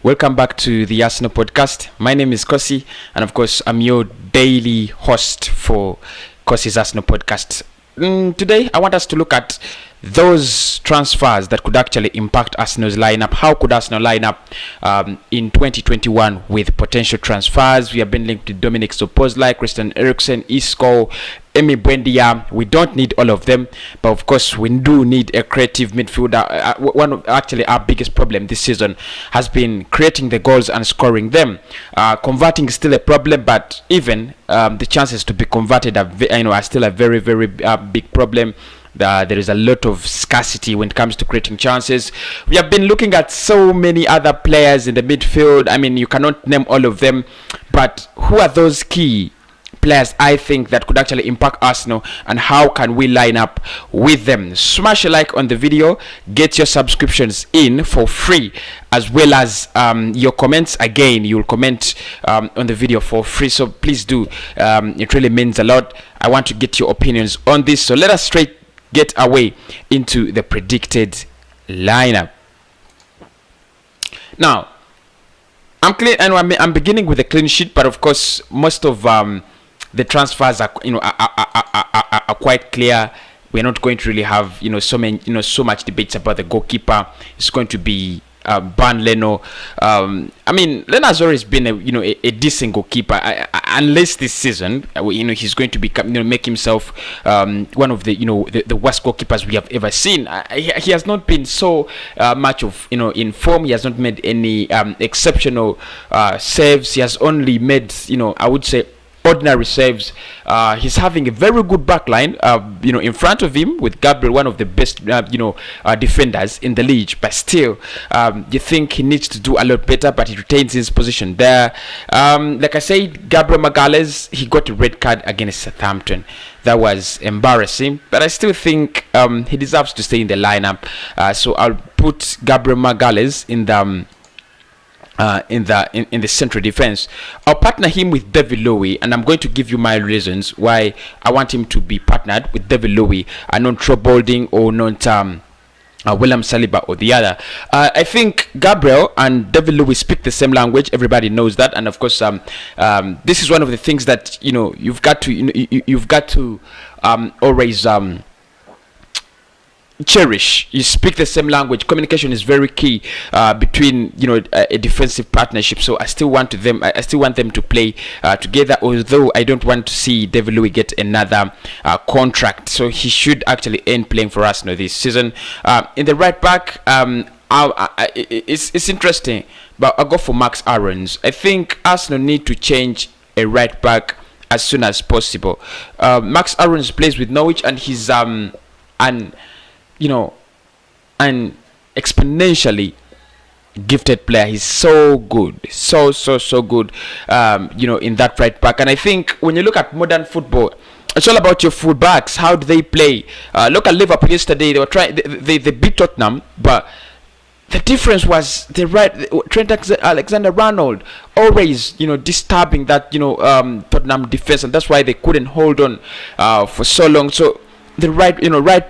Welcome back to the Arsenal podcast. My name is Kosi, and of course, I'm your daily host for Kosi's Arsenal podcast. Today, I want us to look at those transfers that could actually impact Arsenal's lineup. How could Arsenal line up in 2021 with potential transfers? We have been linked to Dominic Szoboszlai, Christian Eriksen, Isco, Emi Buendia. We don't need all of them, but of course we do need a creative midfielder. One of actually our biggest problem this season has been creating the goals and scoring them. Converting is still a problem, but even the chances to be converted are still a very big problem. There is a lot of scarcity when it comes to creating chances. We have been looking at so many other players in the midfield. I mean, you cannot name all of them, but who are those key players I think that could actually impact Arsenal, and how can we line up with them? Smash a like on the video, get your subscriptions in for free, as well as your comments. Again, you'll comment on the video for free, so please do. It really means a lot. I want to get your opinions on this, so let us straight get away into the predicted lineup. Now, I'm beginning with a clean sheet, but of course, most of the transfers are quite clear. We're not going to really have so much debates about the goalkeeper. It's going to be Ban Leno. I mean, Leno has always been a decent goalkeeper, unless this season he's going to become make himself one of the worst goalkeepers we have ever seen. He has not been so much of in form. He has not made any exceptional saves. He has only made I would say ordinary saves. He's having a very good backline in front of him, with Gabriel, one of the best defenders in the league, but still you think he needs to do a lot better, but he retains his position there. Like I said, Gabriel Magalhaes, he got a red card against Southampton. That was embarrassing, but I still think he deserves to stay in the lineup, so I'll put Gabriel Magalhaes in the central defense. I'll partner him with David Lowy, and I'm going to give you my reasons why I want him to be partnered with David Lowy and not Troy Balding or not William Saliba or the other. I think Gabriel and David Lowy speak the same language. Everybody knows that, and of course, this is one of the things that you've got to always cherish. You speak the same language. Communication is very key between a defensive partnership. So I still want them to play together, although I don't want to see David Luiz get another contract. So he should actually end playing for us this season. In the right back, it's interesting, but I'll go for Max Aarons. I think Arsenal need to change a right back as soon as possible. Max Aarons plays with Norwich, and he's an exponentially gifted player. He's so good, so good in that right back. And I think when you look at modern football, it's all about your fullbacks. How do they play? Look at Liverpool yesterday. They were they beat Tottenham, but the difference was Trent Alexander-Arnold always disturbing that Tottenham defense, and that's why they couldn't hold on for so long. So the right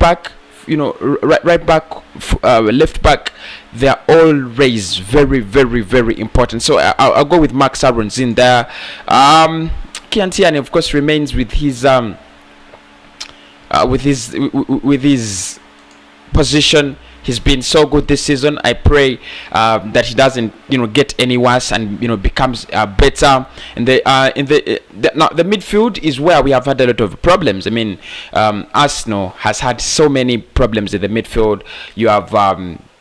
back, right back, left back, they're always very important. So I'll go with Max Aarons in there. Kian Tierney, of course, remains with his position. He's been so good this season. I pray that he doesn't get any worse and becomes better. And the midfield is where we have had a lot of problems. I mean, Arsenal has had so many problems in the midfield. You have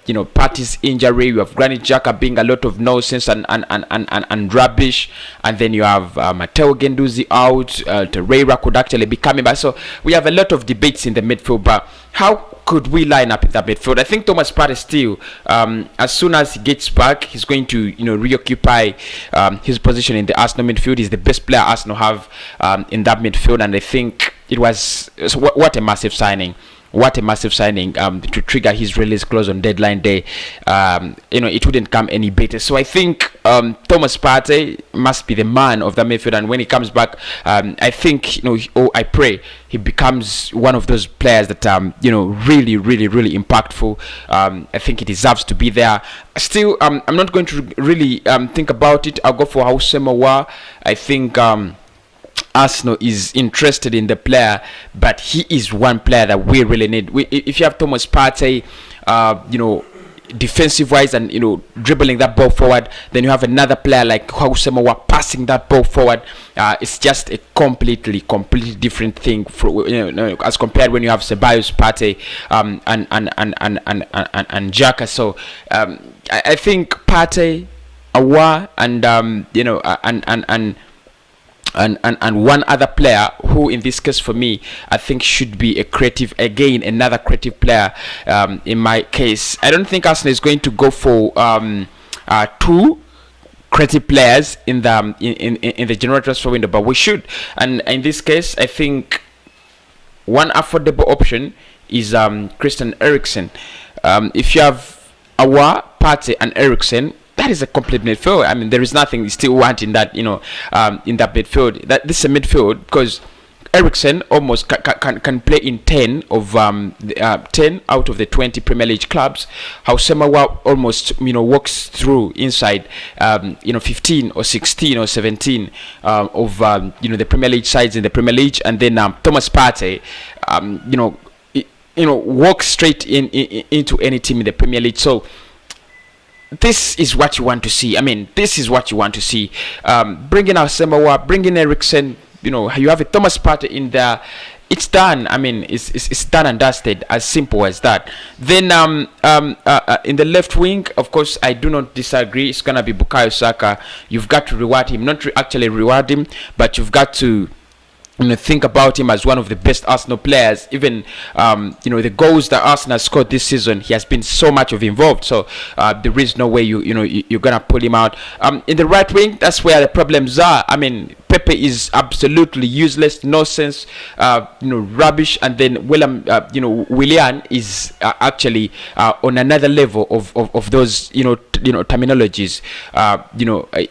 Partey's injury, you have Granit Xhaka being a lot of nonsense and rubbish, and then you have Matteo Guendouzi out. Torreira could actually be coming back. So we have a lot of debates in the midfield, but how could we line up in that midfield? I think Thomas Partey still, as soon as he gets back, he's going to reoccupy his position in the Arsenal midfield. He's the best player Arsenal have in that midfield, and I think it was what a massive signing what a massive signing to trigger his release clause on deadline day. It wouldn't come any better. So I think Thomas Partey must be the man of the midfield, and when he comes back, I think I pray he becomes one of those players that really impactful. I think he deserves to be there. Still, I'm not going to really think about it. I'll go for Houssem Aouar. I think Arsenal is interested in the player, but he is one player that we really need. If you have Thomas Partey, defensive wise and dribbling that ball forward, then you have another player like Houssem Aouar passing that ball forward. It's just a completely different thing as compared when you have Ceballos, Partey, and Xhaka. So I think Partey, Aouar, and one other player who in this case for me I think should be another creative player. In my case, I don't think Arsenal is going to go for two creative players in the general transfer window, but we should. And in this case, I think one affordable option is Christian Eriksen. If you have Aouar, Partey, and Eriksen, that is a complete midfield. I mean, there is nothing you still want in that, in that midfield. This is a midfield because Eriksen almost can play in 10 out of the 20 Premier League clubs. Houssem Aouar almost walks through inside 15 or 16 or 17 of the Premier League sides in the Premier League, and then Thomas Partey walks straight into any team in the Premier League. So this is what you want to see. I mean, this is what you want to see. Bring in Houssem Aouar, bring in Eriksen. You have a Thomas Partey in there. It's done. I mean, it's done and dusted. As simple as that. Then in the left wing, of course, I do not disagree. It's gonna be Bukayo Saka. You've got to reward him, not actually reward him, but you've got to think about him as one of the best Arsenal players. Even the goals that Arsenal scored this season, he has been so much involved. So there is no way you're gonna pull him out. In the right wing, that's where the problems are. I mean, Pepe is absolutely useless, no sense, rubbish. And then Willian is actually on another level of those terminologies.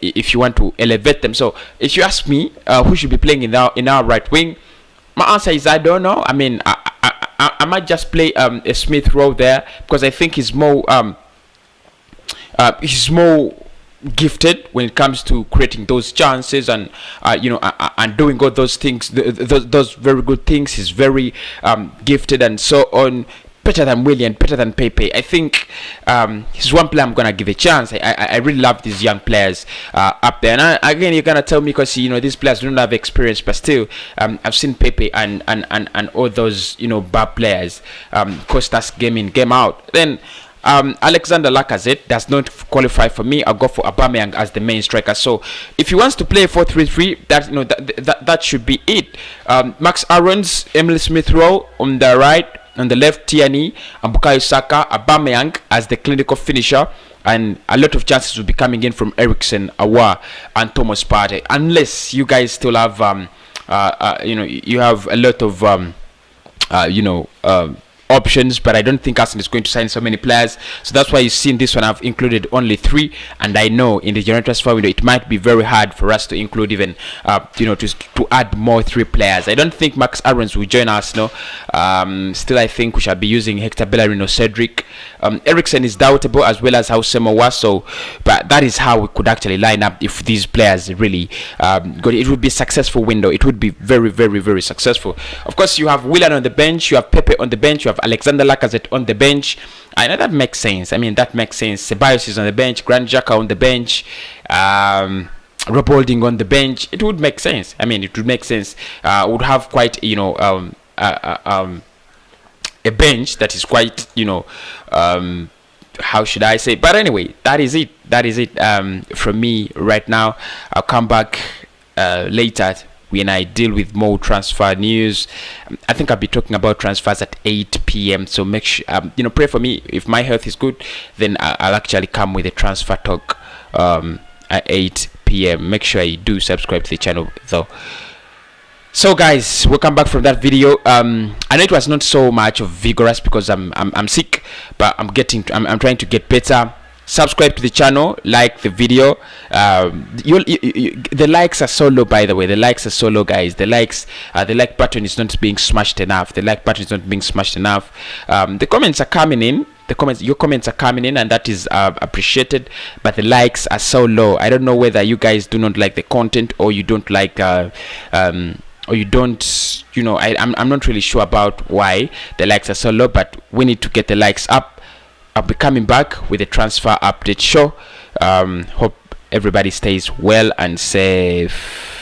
If you want to elevate them. So if you ask me, who should be playing in our right wing, my answer is I don't know. I mean, I might just play a Smith Rowe there because I think he's more gifted when it comes to creating those chances and and doing all those things, those very good things. He's very gifted and so on. Better than Willian, better than Pepe. I think he's one player I'm gonna give a chance. I really love these young players up there. And again, you're gonna tell me because these players don't have experience, but still, I've seen Pepe and all those bad players. Costas game in, game out. Then Alexander Lacazette does not qualify for me. I'll go for Aubameyang as the main striker. So if he wants to play 4-3-3, that should be it. Max Aarons, Emile Smith Rowe on the right. On the left, Tierney and Bukayo Saka, Aubameyang as the clinical finisher, and a lot of chances will be coming in from Eriksen, Aouar, and Thomas Partey. Unless you guys still have, you have a lot of, options, but I don't think Arsenal is going to sign so many players. So that's why you see in this one I've included only 3, and I know in the general transfer window it might be very hard for us to include even to add more 3 players. I don't think Max Aarons will join Arsenal. Still, I think we shall be using Hector Bellerin or Cedric. Eriksen is doubtable, as well as Houssem Aouar. So, but that is how we could actually line up if these players really it would be a successful window. It would be very successful. Of course, you have Willian on the bench, you have Pepe on the bench, you have Alexander Lacazette on the bench. I know that makes sense. I mean, that makes sense. Ceballos is on the bench, Granit Xhaka on the bench, Rob Holding on the bench. It would make sense. I mean, it would make sense. Would have quite a bench that is quite how should I say? But anyway, that is it. From me right now. I'll come back later when I deal with more transfer news. I think I'll be talking about transfers at 8 p.m. So make sure pray for me. If my health is good, then I'll actually come with a transfer talk at 8 p.m. Make sure you do subscribe to the channel though. So guys, welcome back from that video. I know it was not so much of vigorous because I'm sick, but I'm trying to get better. Subscribe to the channel, like the video. The likes are so low, by the way. The likes are so low, guys. The like button is not being smashed enough. The comments are coming in. Your comments are coming in, and that is appreciated, but the likes are so low. I don't know whether you guys do not like the content, or you don't like or you don't, I'm not really sure about why the likes are so low, but we need to get the likes up. I'll be coming back with a transfer update show. Hope everybody stays well and safe.